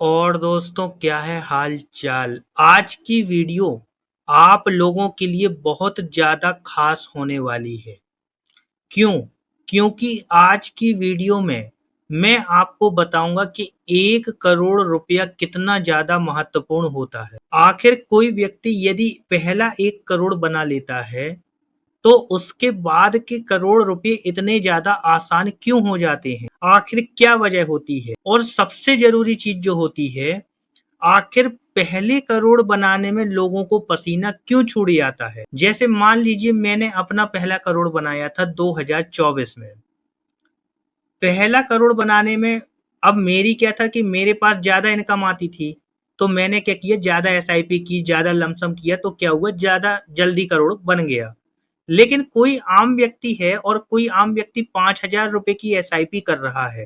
और दोस्तों, क्या है हाल चाल। आज की वीडियो आप लोगों के लिए बहुत ज़्यादा खास होने वाली है। क्यों? क्योंकि आज की वीडियो में मैं आपको बताऊंगा कि 1 करोड़ रुपया कितना ज़्यादा महत्वपूर्ण होता है। आखिर कोई व्यक्ति यदि पहला 1 करोड़ बना लेता है तो उसके बाद के करोड़ रुपए इतने ज्यादा आसान क्यों हो जाते हैं? आखिर क्या वजह होती है? और सबसे जरूरी चीज जो होती है, आखिर पहले करोड़ बनाने में लोगों को पसीना क्यों छूट जाता है? जैसे मान लीजिए मैंने अपना पहला करोड़ बनाया था 2024 में। पहला करोड़ बनाने में अब मेरी क्या था कि मेरे पास ज्यादा इनकम आती थी, तो मैंने क्या किया, ज्यादा एसआईपी की, ज्यादा लमसम किया, तो क्या हुआ, ज्यादा जल्दी करोड़ बन गया। लेकिन कोई आम व्यक्ति है और कोई आम व्यक्ति 5,000 रुपए की एसआईपी कर रहा है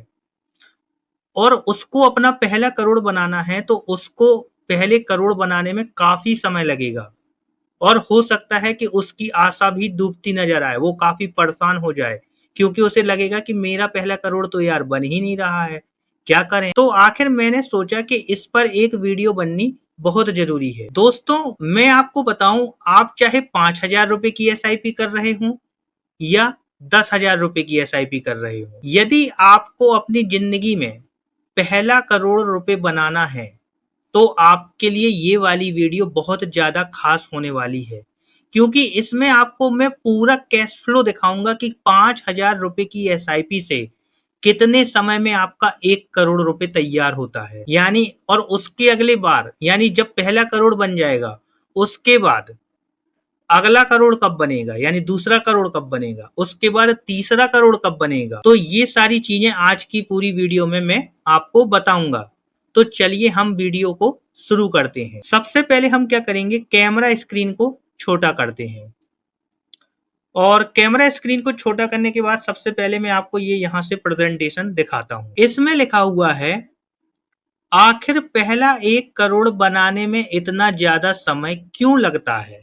और उसको अपना पहला करोड़ बनाना है, तो उसको पहले करोड़ बनाने में काफी समय लगेगा और हो सकता है कि उसकी आशा भी डूबती नजर आए, वो काफी परेशान हो जाए क्योंकि उसे लगेगा कि मेरा पहला करोड़ तो यार बन ही नहीं रहा है, क्या करें। तो आखिर मैंने सोचा कि इस पर एक वीडियो बननी बहुत जरूरी है। दोस्तों, मैं आपको बताऊं, आप चाहे 5,000 रुपए की एसआईपी कर रहे हो या 10,000 रुपए की एसआईपी कर रहे हो, यदि आपको अपनी जिंदगी में पहला करोड़ रुपए बनाना है तो आपके लिए ये वाली वीडियो बहुत ज्यादा खास होने वाली है, क्योंकि इसमें आपको मैं पूरा कैश फ्लो दिखाऊंगा कि 5,000 रुपए की एसआईपी से कितने समय में आपका 1 करोड़ रुपए तैयार होता है। यानी और उसके अगले बार, यानी जब पहला करोड़ बन जाएगा उसके बाद अगला करोड़ कब बनेगा, यानी दूसरा करोड़ कब बनेगा, उसके बाद तीसरा करोड़ कब बनेगा, तो ये सारी चीजें आज की पूरी वीडियो में मैं आपको बताऊंगा। तो चलिए हम वीडियो को शुरू करते हैं। सबसे पहले हम क्या करेंगे, कैमरा स्क्रीन को छोटा करते हैं और कैमरा स्क्रीन को छोटा करने के बाद सबसे पहले मैं आपको ये यहाँ से प्रेजेंटेशन दिखाता हूँ। इसमें लिखा हुआ है, आखिर पहला 1 करोड़ बनाने में इतना ज्यादा समय क्यों लगता है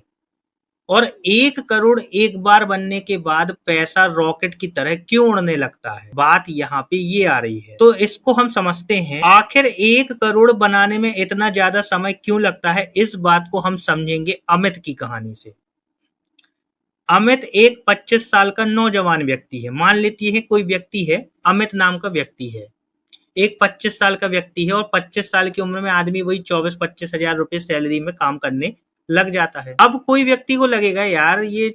और 1 करोड़ एक बार बनने के बाद पैसा रॉकेट की तरह क्यों उड़ने लगता है। बात यहाँ पे ये आ रही है, तो इसको हम समझते हैं। आखिर 1 करोड़ बनाने में इतना ज्यादा समय क्यों लगता है, इस बात को हम समझेंगे अमित की कहानी से। अमित एक 25 साल का नौजवान व्यक्ति है। मान लेती है कोई व्यक्ति है, अमित नाम का व्यक्ति है, एक 25 साल का व्यक्ति है और 25 साल की उम्र में आदमी वही 24-25 हजार रुपए सैलरी में काम करने लग जाता है। अब कोई व्यक्ति को लगेगा, यार ये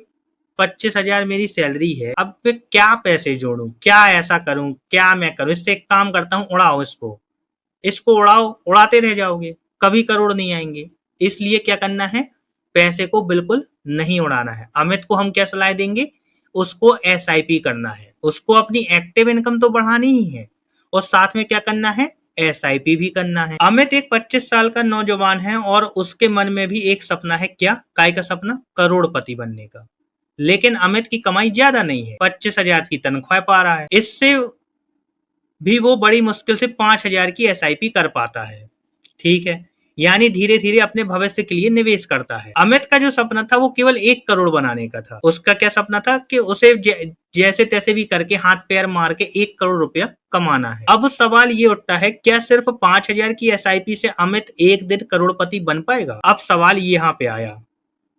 25,000 मेरी सैलरी है, अब मैं क्या पैसे जोड़ूं, क्या ऐसा करूं, क्या मैं करूं, इससे एक काम करता हूं, उड़ाओ इसको, इसको उड़ाओ, उड़ाते रह जाओगे, कभी करोड़ नहीं आएंगे। इसलिए क्या करना है, पैसे को बिल्कुल नहीं उड़ाना है। अमित को हम क्या सलाह देंगे, उसको एसआईपी करना है, उसको अपनी एक्टिव इनकम तो बढ़ानी ही है और साथ में क्या करना है, एसआईपी भी करना है। अमित एक 25 साल का नौजवान है और उसके मन में भी एक सपना है, क्या, काय का सपना, करोड़पति बनने का। लेकिन अमित की कमाई ज्यादा नहीं है, 25,000 की तनख्वाह पा रहा है, इससे भी वो बड़ी मुश्किल से 5,000 की एसआईपी कर पाता है। ठीक है, यानी धीरे धीरे अपने भविष्य के लिए निवेश करता है। अमित का जो सपना था वो केवल 1 करोड़ बनाने का था। उसका क्या सपना था कि उसे जैसे तैसे भी करके हाथ पैर मार के 1 करोड़ रुपया कमाना है। अब सवाल ये उठता है, क्या सिर्फ 5,000 की एसआईपी से अमित एक दिन करोड़पति बन पाएगा? अब सवाल यहाँ पे आया,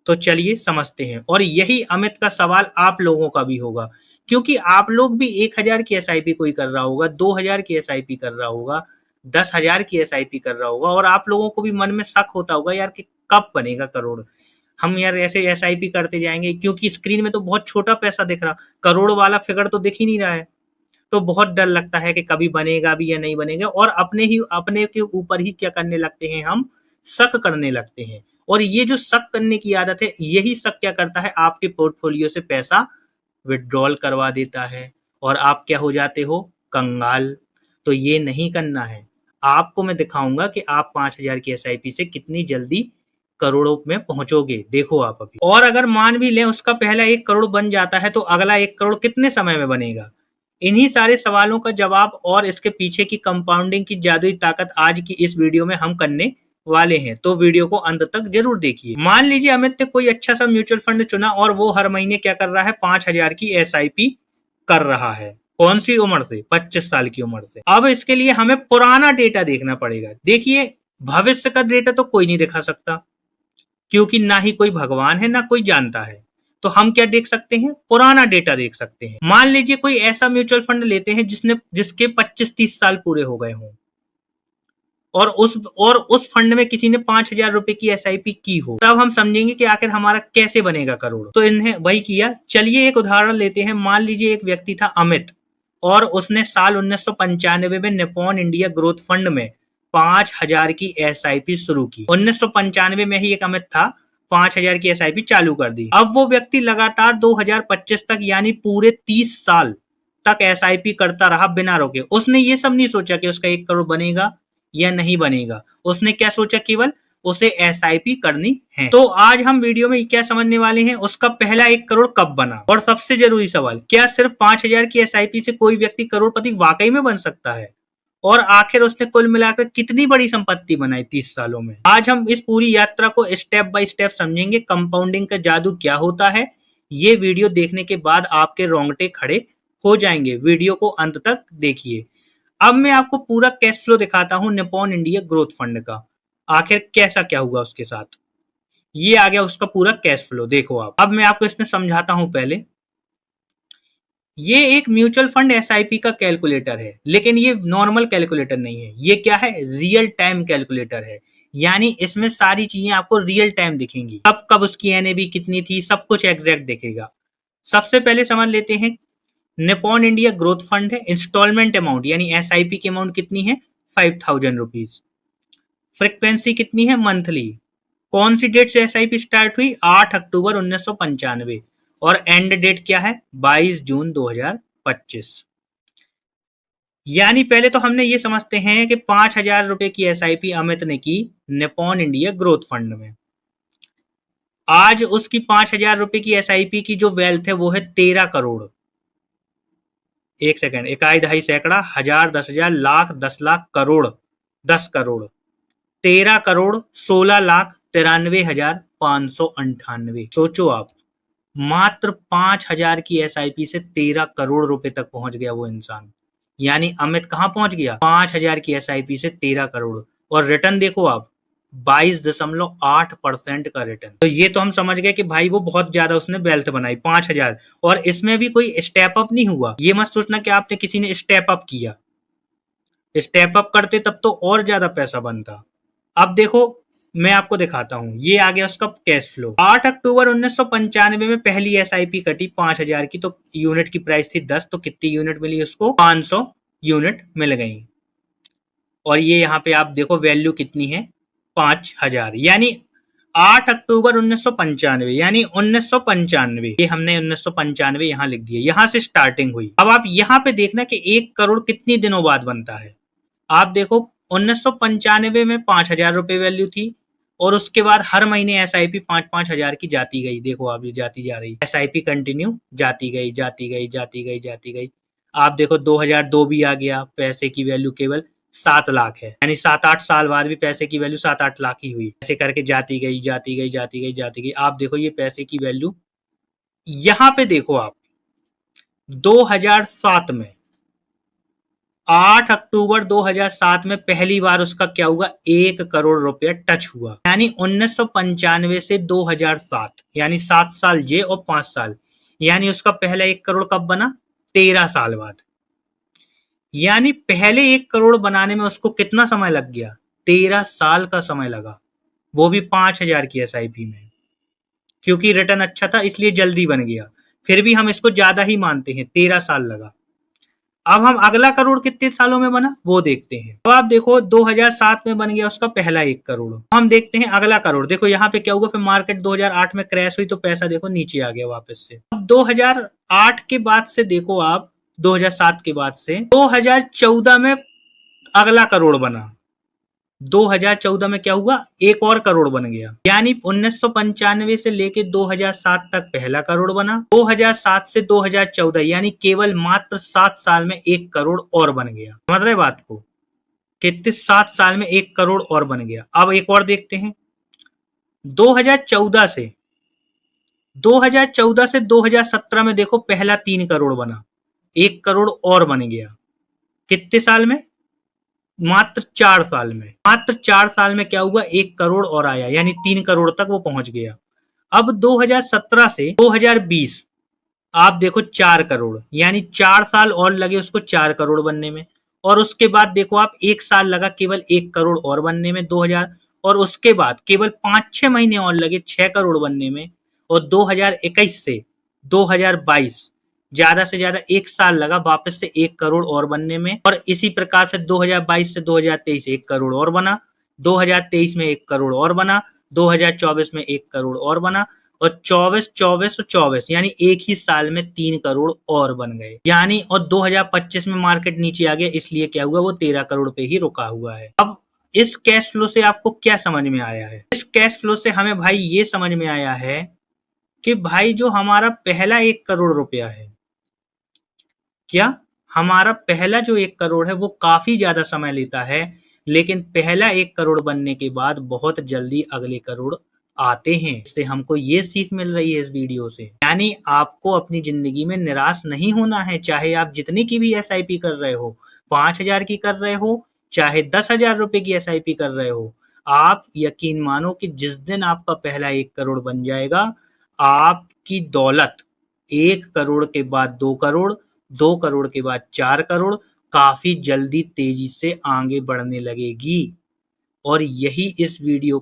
तो चलिए समझते हैं। और यही अमित का सवाल आप लोगों का भी होगा, क्योंकि आप लोग भी 1,000 की एसआईपी कोई कर रहा होगा, 2,000 की एसआईपी कर रहा होगा, 10,000 की एसआईपी कर रहा होगा और आप लोगों को भी मन में शक होता होगा, यार कि कब बनेगा करोड़, हम यार ऐसे एसआईपी करते जाएंगे, क्योंकि स्क्रीन में तो बहुत छोटा पैसा दिख रहा, करोड़ वाला फिगर तो दिख ही नहीं रहा है, तो बहुत डर लगता है कि कभी बनेगा भी या नहीं बनेगा और अपने के ऊपर ही क्या करने लगते हैं, हम शक करने लगते हैं। और ये जो शक करने की आदत है, यही शक क्या करता है, आपके पोर्टफोलियो से पैसा विड्रॉल करवा देता है और आप क्या हो जाते हो, कंगाल। तो ये नहीं करना है। आपको मैं दिखाऊंगा कि आप 5,000 की एसआईपी से कितनी जल्दी करोड़ों में पहुंचोगे, देखो आप अभी। और अगर मान भी लें उसका पहला 1 करोड़ बन जाता है तो अगला 1 करोड़ कितने समय में बनेगा? इन्हीं सारे सवालों का जवाब और इसके पीछे की कंपाउंडिंग की जादुई ताकत आज की इस वीडियो में हम करने वाले हैं, तो वीडियो को अंत तक जरूर देखिए। मान लीजिए अमित ने कोई अच्छा सा म्यूचुअल फंड चुना और वो हर महीने क्या कर रहा है, 5,000 की एसआईपी कर रहा है। कौन सी उम्र से? 25 साल की उम्र से। अब इसके लिए हमें पुराना डेटा देखना पड़ेगा। देखिए, भविष्य का डेटा तो कोई नहीं दिखा सकता, क्योंकि ना ही कोई भगवान है, ना कोई जानता है। तो हम क्या देख सकते हैं? पुराना डेटा देख सकते हैं। मान लीजिए कोई ऐसा म्यूचुअल फंड लेते हैं जिसके 25-30 साल पूरे हो गए हों, और उस फंड में किसी ने 5,000 रुपए की एसआईपी की हो, तब हम समझेंगे कि आखिर हमारा कैसे बनेगा करोड़। तो इन्हें वही किया। चलिए एक उदाहरण लेते हैं। मान लीजिए एक व्यक्ति था अमित, और उसने साल 1995 में निपॉन इंडिया ग्रोथ फंड में 5,000 की एसआईपी शुरू की। 1995 में ही एक अमित था, 5,000 की एसआईपी चालू कर दी। अब वो व्यक्ति लगातार 2025 तक, यानी पूरे 30 साल तक एसआईपी करता रहा बिना रोके। उसने ये सब नहीं सोचा कि उसका 1 करोड़ बनेगा या नहीं बनेगा। उसने क्या सोचा? केवल उसे एसआईपी करनी है। तो आज हम वीडियो में क्या समझने वाले हैं, उसका पहला 1 करोड़ कब बना। और सबसे जरूरी सवाल, क्या सिर्फ 5,000 की एसआईपी से कोई व्यक्ति करोड़पति वाकई में बन सकता है? और आखिर उसने कुल मिलाकर कितनी बड़ी संपत्ति बनाई 30 सालों में? आज हम इस पूरी यात्रा को स्टेप बाय स्टेप समझेंगे। कंपाउंडिंग का जादू क्या होता है, ये वीडियो देखने के बाद आपके रोंगटे खड़े हो जाएंगे। वीडियो को अंत तक देखिए। अब मैं आपको पूरा कैश फ्लो दिखाता हूं निपॉन इंडिया ग्रोथ फंड का। आखिर कैसा क्या हुआ उसके साथ। ये आ गया उसका पूरा कैश फ्लो, देखो आप। अब मैं आपको इसमें समझाता हूं। पहले, ये एक म्यूचुअल फंड एसआईपी का कैलकुलेटर है, लेकिन ये नॉर्मल कैलकुलेटर नहीं है। ये क्या है? रियल टाइम कैलकुलेटर है। यानी इसमें सारी चीजें आपको रियल टाइम दिखेंगी। कब कब उसकी एनएबी कितनी थी, सब कुछ एग्जैक्ट दिखेगा। सबसे पहले समझ लेते हैं, निपॉन इंडिया ग्रोथ फंड है। इंस्टॉलमेंट अमाउंट यानी एसआईपी की अमाउंट कितनी है? 5,000 रुपीज। फ्रिक्वेंसी कितनी है? मंथली। कौन सी डेट से एसआईपी स्टार्ट हुई? 8 अक्टूबर 1995। और एंड डेट क्या है? 22 जून 2025। यानी पहले तो हमने ये समझते हैं कि 5,000 रुपए की एसआईपी अमित ने की निपॉन इंडिया ग्रोथ फंड में। आज उसकी 5,000 रुपए की एसआईपी की जो वेल्थ है वो है 13 करोड़। 1 सेकेंड, इकाई दहाई सैकड़ा हजार 10,000 लाख 10 लाख करोड़ 10 करोड़ 13 करोड़ 16,93,598। सोचो आप, मात्र 5,000 की एसआईपी से 13 करोड़ रुपए तक पहुंच गया वो इंसान। यानी अमित कहां पहुंच गया? 5,000 की एसआईपी से 13 करोड़। और रिटर्न देखो आप, 22.8% का रिटर्न। तो ये तो हम समझ गए कि भाई वो बहुत ज्यादा उसने वेल्थ बनाई। 5,000, और इसमें भी कोई स्टेप अप नहीं हुआ। ये मत सोचना कि आपने किसी ने स्टेप अप किया। स्टेप अप करते तब तो और ज्यादा पैसा बनता। अब देखो, मैं आपको दिखाता हूं। ये आ गया उसका कैश फ्लो। 8 अक्टूबर 1995 में पहली एसआईपी कटी 5,000 की। तो यूनिट की प्राइस थी 10, तो कितनी यूनिट मिली उसको? 500 यूनिट मिल गई। और ये यहाँ पे आप देखो वैल्यू कितनी है? 5,000। यानी 8 अक्टूबर 1995, यानी 1995, ये हमने 1995 यहाँ लिख दिया। यहाँ से स्टार्टिंग हुई। अब आप यहाँ पे देखना कि 1 करोड़ कितनी दिनों बाद बनता है। आप देखो, 1995 में 5,000 रुपए वैल्यू थी, और उसके बाद हर महीने एसआईपी 5,000 की जाती गई। देखो आप, ये जाती जा रही एसआईपी कंटिन्यू जाती गई जाती गई जाती गई जाती गई। आप देखो 2002 भी आ गया, पैसे की वैल्यू केवल 7 लाख है। यानी 7-8 साल बाद भी पैसे की वैल्यू 7-8 लाख ही हुई। ऐसे करके जाती गई जाती गई जाती गई जाती गई। आप देखो ये पैसे की वैल्यू, यहां पे देखो आप, 2007 में, 8 अक्टूबर 2007 में पहली बार उसका क्या हुआ? 1 करोड़ रुपया टच हुआ। यानी 1995 से 2007, यानी 7 साल ये और 5 साल, यानी उसका पहला 1 करोड़ कब बना? 13 साल बाद। यानी पहले 1 करोड़ बनाने में उसको कितना समय लग गया? 13 साल का समय लगा, वो भी 5,000 की एसआईपी में। क्योंकि रिटर्न अच्छा था इसलिए जल्दी बन गया। फिर भी हम इसको ज्यादा ही मानते हैं, 13 साल लगा। अब हम अगला करोड़ कितने सालों में बना वो देखते हैं। तो आप देखो 2007 में बन गया उसका पहला 1 करोड़। हम देखते हैं अगला करोड़। देखो यहाँ पे क्या हुआ, फिर मार्केट 2008 में क्रैश हुई तो पैसा देखो नीचे आ गया वापस से। अब 2008 के बाद से देखो आप, 2007 के बाद से 2014 में अगला करोड़ बना। 2014 में क्या हुआ? 1 और करोड़ बन गया। यानी 1995 से लेके 2007 तक पहला करोड़ बना। 2007 से 2014, यानी केवल मात्र 7 साल में 1 करोड़ और बन गया। समझ रहे बात को? कितने? 7 साल में 1 करोड़ और बन गया। अब एक और देखते हैं। 2014 से 2017 में देखो पहला 3 करोड़ बना। 1 करोड़ और बन गया। कितने साल में? मात्र 4 साल में। मात्र 4 साल में क्या हुआ, 1 करोड़ और आया, यानी 3 करोड़ तक वो पहुंच गया। अब 2017 से 2020 आप देखो 4 करोड़, यानी 4 साल और लगे उसको 4 करोड़ बनने में। और उसके बाद देखो आप 1 साल लगा केवल 1 करोड़ और बनने में 2000, और उसके बाद केवल 5-6 महीने और लगे 6 करोड़ बनने में। और 2021 से 2022 ज्यादा से ज्यादा 1 साल लगा वापस से 1 करोड़ और बनने में। और इसी प्रकार से 2022 से 2023 1 करोड़ और बना, 2023 में 1 करोड़ और बना, 2024 में 1 करोड़ और बना, और 24 यानी एक ही साल में 3 करोड़ और बन गए। यानी और 2025 में मार्केट नीचे आ गया, इसलिए क्या हुआ, वो 13 करोड़ पे ही रुका हुआ है। अब इस कैश फ्लो से आपको क्या समझ में आया है? इस कैश फ्लो से हमें भाई ये समझ में आया है कि भाई जो हमारा पहला 1 करोड़ रुपया है, क्या हमारा पहला जो 1 करोड़ है वो काफी ज्यादा समय लेता है, लेकिन पहला 1 करोड़ बनने के बाद बहुत जल्दी अगले करोड़ आते हैं। इससे हमको ये सीख मिल रही है इस वीडियो से, यानी आपको अपनी जिंदगी में निराश नहीं होना है। चाहे आप जितने की भी एसआईपी कर रहे हो, 5,000 की कर रहे हो, चाहे 10,000 रुपए की एसआईपी कर रहे हो, आप यकीन मानो कि जिस दिन आपका पहला 1 करोड़ बन जाएगा, आपकी दौलत 1 करोड़ के बाद 2 करोड़, 2 करोड़ के बाद 4 करोड़ काफी जल्दी तेजी से आगे बढ़ने लगेगी। और यही इस वीडियो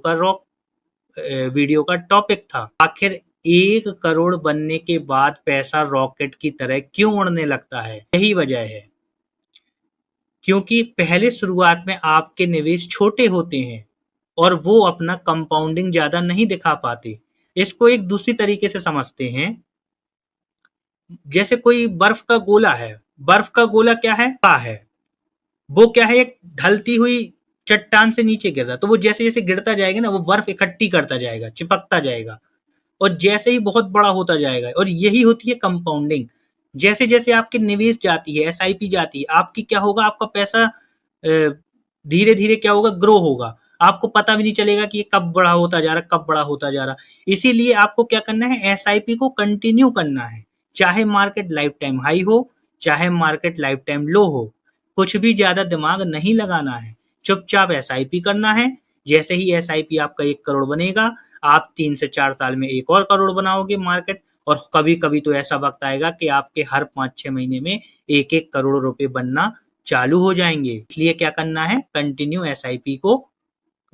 का टॉपिक था। आखिर 1 करोड़ बनने के बाद पैसा रॉकेट की तरह क्यों उड़ने लगता है? यही वजह है, क्योंकि पहले शुरुआत में आपके निवेश छोटे होते हैं और वो अपना कंपाउंडिंग ज्यादा नहीं दिखा पाते। इसको एक दूसरी तरीके से समझते हैं, जैसे कोई बर्फ का गोला है। बर्फ का गोला क्या है? वो क्या है, एक ढलती हुई चट्टान से नीचे गिर रहा है, तो वो जैसे जैसे गिरता जाएगा ना, वो बर्फ इकट्ठी करता जाएगा, चिपकता जाएगा, और जैसे ही बहुत बड़ा होता जाएगा। और यही होती है कंपाउंडिंग। जैसे जैसे आपके निवेश जाती है, एसआईपी जाती है, आपकी क्या होगा, आपका पैसा धीरे धीरे क्या होगा, ग्रो होगा। आपको पता भी नहीं चलेगा कि ये कब बड़ा होता जा रहा, कब बड़ा होता जा रहा। इसीलिए आपको क्या करना है, एसआईपी को कंटिन्यू करना है, चाहे मार्केट लाइफ टाइम हाई हो, चाहे मार्केट लाइफ टाइम लो हो। कुछ भी ज्यादा दिमाग नहीं लगाना है, चुपचाप एसआईपी करना है। जैसे ही एसआईपी आपका 1 करोड़ बनेगा, आप 3 से 4 साल में 1 और करोड़ बनाओगे मार्केट। और कभी कभी तो ऐसा वक्त आएगा कि आपके हर 5-6 महीने में 1-1 करोड़ रुपए बनना चालू हो जाएंगे। इसलिए क्या करना है, कंटिन्यू एसआईपी को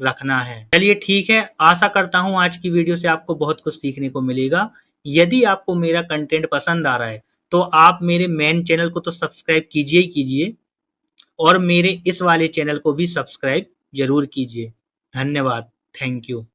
रखना है। चलिए ठीक है, आशा करता हूं आज की वीडियो से आपको बहुत कुछ सीखने को मिलेगा। यदि आपको मेरा कंटेंट पसंद आ रहा है तो आप मेरे मेन चैनल को तो सब्सक्राइब कीजिए ही कीजिए, और मेरे इस वाले चैनल को भी सब्सक्राइब जरूर कीजिए। धन्यवाद। Thank you.